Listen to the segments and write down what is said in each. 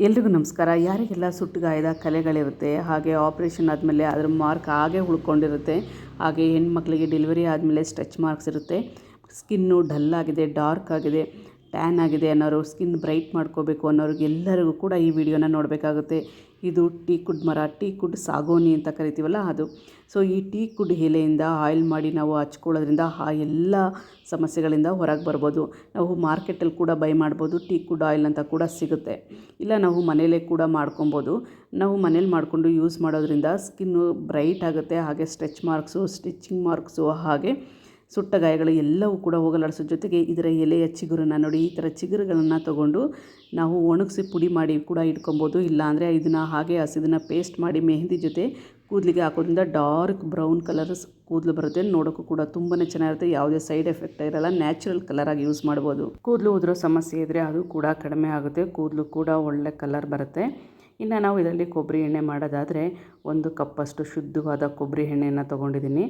ಎಲ್ರಿಗೂ ನಮಸ್ಕಾರ. ಯಾರಿಗೆಲ್ಲ ಸುಟ್ಟಗಾಯದ ಕಲೆಗಳಿರುತ್ತೆ, ಹಾಗೆ ಆಪ್ರೇಷನ್ ಆದಮೇಲೆ ಅದರ ಮಾರ್ಕ್ ಹಾಗೆ ಉಳ್ಕೊಂಡಿರುತ್ತೆ, ಹಾಗೆ ಹೆಣ್ಮಕ್ಳಿಗೆ ಡೆಲಿವರಿ ಆದಮೇಲೆ ಸ್ಟ್ರೆಚ್ ಮಾರ್ಕ್ಸ್ ಇರುತ್ತೆ, ಸ್ಕಿನ್ನು ಡಲ್ ಆಗಿದೆ, ಡಾರ್ಕ್ ಆಗಿದೆ, ಟ್ಯಾನ್ ಆಗಿದೆ ಅನ್ನೋರು, ಸ್ಕಿನ್ ಬ್ರೈಟ್ ಮಾಡ್ಕೋಬೇಕು ಅನ್ನೋರಿಗೆ ಎಲ್ಲರಿಗೂ ಕೂಡ ಈ ವಿಡಿಯೋನ ನೋಡಬೇಕಾಗುತ್ತೆ. ಇದು ಟೀಕುಡ್ ಮರ, ಟೀಕುಡ್ ಸಾಗೋನಿ ಅಂತ ಕರಿತೀವಲ್ಲ ಅದು. ಸೊ ಈ ಟೀಕುಡ್ ಎಲೆಯಿಂದ ಆಯಿಲ್ ಮಾಡಿ ನಾವು ಹಚ್ಕೊಳ್ಳೋದ್ರಿಂದ ಆ ಎಲ್ಲ ಸಮಸ್ಯೆಗಳಿಂದ ಹೊರಗೆ ಬರ್ಬೋದು. ನಾವು ಮಾರ್ಕೆಟಲ್ಲಿ ಕೂಡ ಬೈ ಮಾಡ್ಬೋದು. ಟೀಕುಡ್ ಆಯಿಲ್ ಅಂತ ಕೂಡ ಸಿಗುತ್ತೆ, ಇಲ್ಲ ನಾವು ಮನೇಲೇ ಕೂಡ ಮಾಡ್ಕೊಬೋದು. ನಾವು ಮನೇಲಿ ಮಾಡಿಕೊಂಡು ಯೂಸ್ ಮಾಡೋದ್ರಿಂದ ಸ್ಕಿನ್ನು ಬ್ರೈಟ್ ಆಗುತ್ತೆ, ಹಾಗೆ ಸ್ಟ್ರೆಚ್ ಮಾರ್ಕ್ಸು, ಸ್ಟಿಚಿಂಗ್ ಮಾರ್ಕ್ಸು, ಹಾಗೆ ಸುಟ್ಟ ಗಾಯಗಳು ಎಲ್ಲವೂ ಕೂಡ ಹೋಗಲಾಡಿಸೋ ಜೊತೆಗೆ ಇದರ ಎಲೆಯ ಚಿಗುರನ್ನು ನೋಡಿ, ಈ ಥರ ಚಿಗುರುಗಳನ್ನು ತೊಗೊಂಡು ನಾವು ಒಣಗಿಸಿ ಪುಡಿ ಮಾಡಿ ಕೂಡ ಇಟ್ಕೊಬೋದು. ಇಲ್ಲಾಂದರೆ ಇದನ್ನು ಹಾಗೆ ಹಸಿದನ್ನು ಪೇಸ್ಟ್ ಮಾಡಿ ಮೆಹಂದಿ ಜೊತೆ ಕೂದಲಿಗೆ ಹಾಕೋದ್ರಿಂದ ಡಾರ್ಕ್ ಬ್ರೌನ್ ಕಲರ್ ಕೂದಲು ಬರುತ್ತೆ. ನೋಡೋಕ್ಕೂ ಕೂಡ ತುಂಬಾ ಚೆನ್ನಾಗಿರುತ್ತೆ, ಯಾವುದೇ ಸೈಡ್ ಎಫೆಕ್ಟ್ ಇರಲ್ಲ, ನ್ಯಾಚುರಲ್ ಕಲರಾಗಿ ಯೂಸ್ ಮಾಡ್ಬೋದು. ಕೂದಲು ಉದುರೋ ಸಮಸ್ಯೆ ಇದ್ದರೆ ಅದು ಕೂಡ ಕಡಿಮೆ ಆಗುತ್ತೆ, ಕೂದಲು ಕೂಡ ಒಳ್ಳೆ ಕಲರ್ ಬರುತ್ತೆ. ಇನ್ನು ನಾವು ಇದರಲ್ಲಿ ಕೊಬ್ಬರಿ ಎಣ್ಣೆ ಮಾಡೋದಾದರೆ 1 ಕಪ್ಪಷ್ಟು ಶುದ್ಧವಾದ ಕೊಬ್ಬರಿ ಎಣ್ಣೆಯನ್ನು ತೊಗೊಂಡಿದ್ದೀನಿ.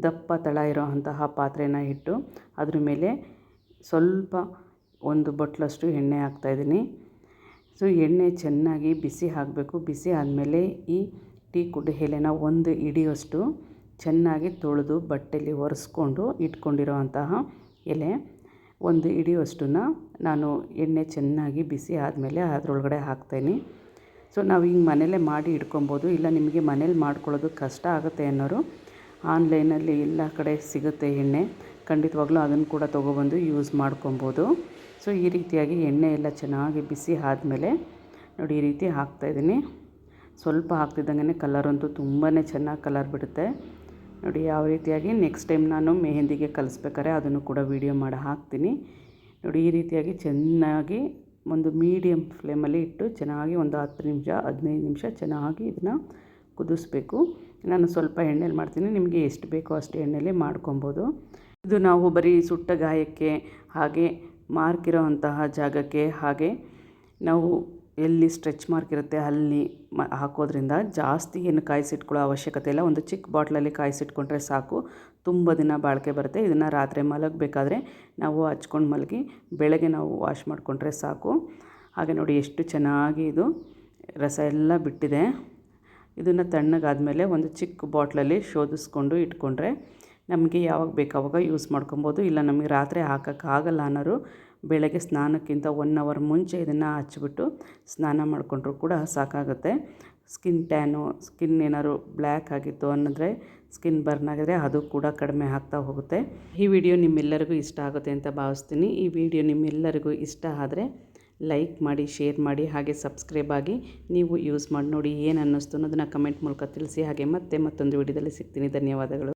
ದಪ್ಪ ತಳ ಇರೋ ಅಂತಹ ಪಾತ್ರೆನ ಇಟ್ಟು ಅದ್ರ ಮೇಲೆ ಸ್ವಲ್ಪ 1 ಬಟ್ಲಷ್ಟು ಎಣ್ಣೆ ಹಾಕ್ತಾಯಿದ್ದೀನಿ. ಸೊ ಎಣ್ಣೆ ಚೆನ್ನಾಗಿ ಬಿಸಿ ಆಗಬೇಕು. ಬಿಸಿ ಆದಮೇಲೆ ಈ ಟೀಕುಡ್ ಎಲೆನ 1 ಹಿಡಿಯಷ್ಟು ಚೆನ್ನಾಗಿ ತೊಳೆದು ಬಟ್ಟೆಯಲ್ಲಿ ಒರೆಸ್ಕೊಂಡು ಇಟ್ಕೊಂಡಿರೋ ಅಂತಹ ಎಲೆ 1 ಹಿಡಿಯುವಷ್ಟನ್ನು ನಾನು ಎಣ್ಣೆ ಚೆನ್ನಾಗಿ ಬಿಸಿ ಆದಮೇಲೆ ಅದರೊಳಗಡೆ ಹಾಕ್ತಾಯಿನಿ. ಸೊ ನಾವು ಹಿಂಗೆ ಮನೇಲೇ ಮಾಡಿ ಇಟ್ಕೊಬೋದು. ಇಲ್ಲ ನಿಮಗೆ ಮನೇಲಿ ಮಾಡ್ಕೊಳ್ಳೋದು ಕಷ್ಟ ಆಗುತ್ತೆ ಅನ್ನೋರು ಆನ್ಲೈನಲ್ಲಿ ಎಲ್ಲ ಕಡೆ ಸಿಗುತ್ತೆ ಎಣ್ಣೆ, ಖಂಡಿತವಾಗ್ಲೂ ಅದನ್ನು ಕೂಡ ತೊಗೊಬಂದು ಯೂಸ್ ಮಾಡ್ಕೊಬೋದು. ಸೊ ಈ ರೀತಿಯಾಗಿ ಎಣ್ಣೆ ಎಲ್ಲ ಚೆನ್ನಾಗಿ ಬಿಸಿ ಆದಮೇಲೆ ನೋಡಿ ಈ ರೀತಿ ಹಾಕ್ತಾಯಿದ್ದೀನಿ. ಸ್ವಲ್ಪ ಹಾಕ್ತಿದ್ದಂಗೆ ಕಲರಂತೂ ತುಂಬಾ ಚೆನ್ನಾಗಿ ಕಲರ್ ಬಿಡುತ್ತೆ. ನೋಡಿ ಯಾವ ರೀತಿಯಾಗಿ ನೆಕ್ಸ್ಟ್ ಟೈಮ್ ನಾನು ಮೆಹಂದಿಗೆ ಕಲಿಸ್ಬೇಕಾದ್ರೆ ಅದನ್ನು ಕೂಡ ವೀಡಿಯೋ ಮಾಡಿ ಹಾಕ್ತೀನಿ. ನೋಡಿ ಈ ರೀತಿಯಾಗಿ ಚೆನ್ನಾಗಿ ಒಂದು ಮೀಡಿಯಮ್ ಫ್ಲೇಮಲ್ಲಿ ಇಟ್ಟು ಚೆನ್ನಾಗಿ ಒಂದು 10 ನಿಮಿಷ 15 ನಿಮಿಷ ಚೆನ್ನಾಗಿ ಇದನ್ನು ಕುದಿಸ್ಬೇಕು. ನಾನು ಸ್ವಲ್ಪ ಎಣ್ಣೆಲಿ ಮಾಡ್ತೀನಿ, ನಿಮಗೆ ಎಷ್ಟು ಬೇಕೋ ಅಷ್ಟು ಎಣ್ಣೆಲಿ ಮಾಡ್ಕೊಬೋದು. ಇದು ನಾವು ಬರೀ ಸುಟ್ಟ ಗಾಯಕ್ಕೆ, ಹಾಗೆ ಮಾರ್ಕ್ ಇರೋ ಅಂತಹ ಜಾಗಕ್ಕೆ, ಹಾಗೆ ನಾವು ಎಲ್ಲಿ ಸ್ಟ್ರೆಚ್ ಮಾರ್ಕ್ ಇರುತ್ತೆ ಅಲ್ಲಿ ಹಾಕೋದ್ರಿಂದ ಜಾಸ್ತಿ ಏನು ಕಾಯಿಸಿಟ್ಕೊಳ್ಳೋ ಅವಶ್ಯಕತೆ ಇಲ್ಲ. ಒಂದು ಚಿಕ್ಕ ಬಾಟ್ಲಲ್ಲಿ ಕಾಯಿಸಿಟ್ಕೊಂಡ್ರೆ ಸಾಕು, ತುಂಬ ದಿನ ಬಾಳಿಕೆ ಬರುತ್ತೆ. ಇದನ್ನು ರಾತ್ರಿ ಮಲಗಬೇಕಾದ್ರೆ ನಾವು ಹಚ್ಕೊಂಡು ಮಲಗಿ ಬೆಳಗ್ಗೆ ನಾವು ವಾಶ್ ಮಾಡಿಕೊಂಡ್ರೆ ಸಾಕು. ಹಾಗೆ ನೋಡಿ ಎಷ್ಟು ಚೆನ್ನಾಗಿ ಇದು ರಸ ಎಲ್ಲ ಬಿಟ್ಟಿದೆ. ಇದನ್ನು ತಣ್ಣಗಾದಮೇಲೆ ಒಂದು ಚಿಕ್ಕ ಬಾಟ್ಲಲ್ಲಿ ಶೋಧಿಸ್ಕೊಂಡು ಇಟ್ಕೊಂಡ್ರೆ ನಮಗೆ ಯಾವಾಗ ಬೇಕು ಆವಾಗ ಯೂಸ್ ಮಾಡ್ಕೊಬೋದು. ಇಲ್ಲ ನಮಗೆ ರಾತ್ರಿ ಹಾಕೋಕ್ಕಾಗಲ್ಲ ಅನ್ನೋರು ಬೆಳಗ್ಗೆ ಸ್ನಾನಕ್ಕಿಂತ 1 ಅವರ್ ಮುಂಚೆ ಇದನ್ನು ಹಚ್ಬಿಟ್ಟು ಸ್ನಾನ ಮಾಡಿಕೊಂಡ್ರೂ ಕೂಡ ಸಾಕಾಗುತ್ತೆ. ಸ್ಕಿನ್ ಟ್ಯಾನು, ಸ್ಕಿನ್ ಏನಾದ್ರು ಬ್ಲ್ಯಾಕ್ ಆಗಿತ್ತು ಅನ್ನೋದ್ರೆ, ಸ್ಕಿನ್ ಬರ್ನ್ ಆಗಿದ್ರೆ ಅದು ಕೂಡ ಕಡಿಮೆ ಆಗ್ತಾ ಹೋಗುತ್ತೆ. ಈ ವಿಡಿಯೋ ನಿಮ್ಮೆಲ್ಲರಿಗೂ ಇಷ್ಟ ಆಗುತ್ತೆ ಅಂತ ಭಾವಿಸ್ತೀನಿ. ಈ ವಿಡಿಯೋ ನಿಮ್ಮೆಲ್ಲರಿಗೂ ಇಷ್ಟ ಆದರೆ ಲೈಕ್ ಮಾಡಿ, ಶೇರ್ ಮಾಡಿ, ಹಾಗೆ ಸಬ್ಸ್ಕ್ರೈಬ್ ಆಗಿ ನೀವು ಯೂಸ್ ಮಾಡಿ ನೋಡಿ ಏನು ಅನ್ನಿಸ್ತು ಅನ್ನೋದನ್ನು ಕಮೆಂಟ್ ಮೂಲಕ ತಿಳಿಸಿ. ಹಾಗೆ ಮತ್ತೆ ಮತ್ತೊಂದು ವಿಡಿಯೋದಲ್ಲಿ ಸಿಗ್ತೀನಿ. ಧನ್ಯವಾದಗಳು.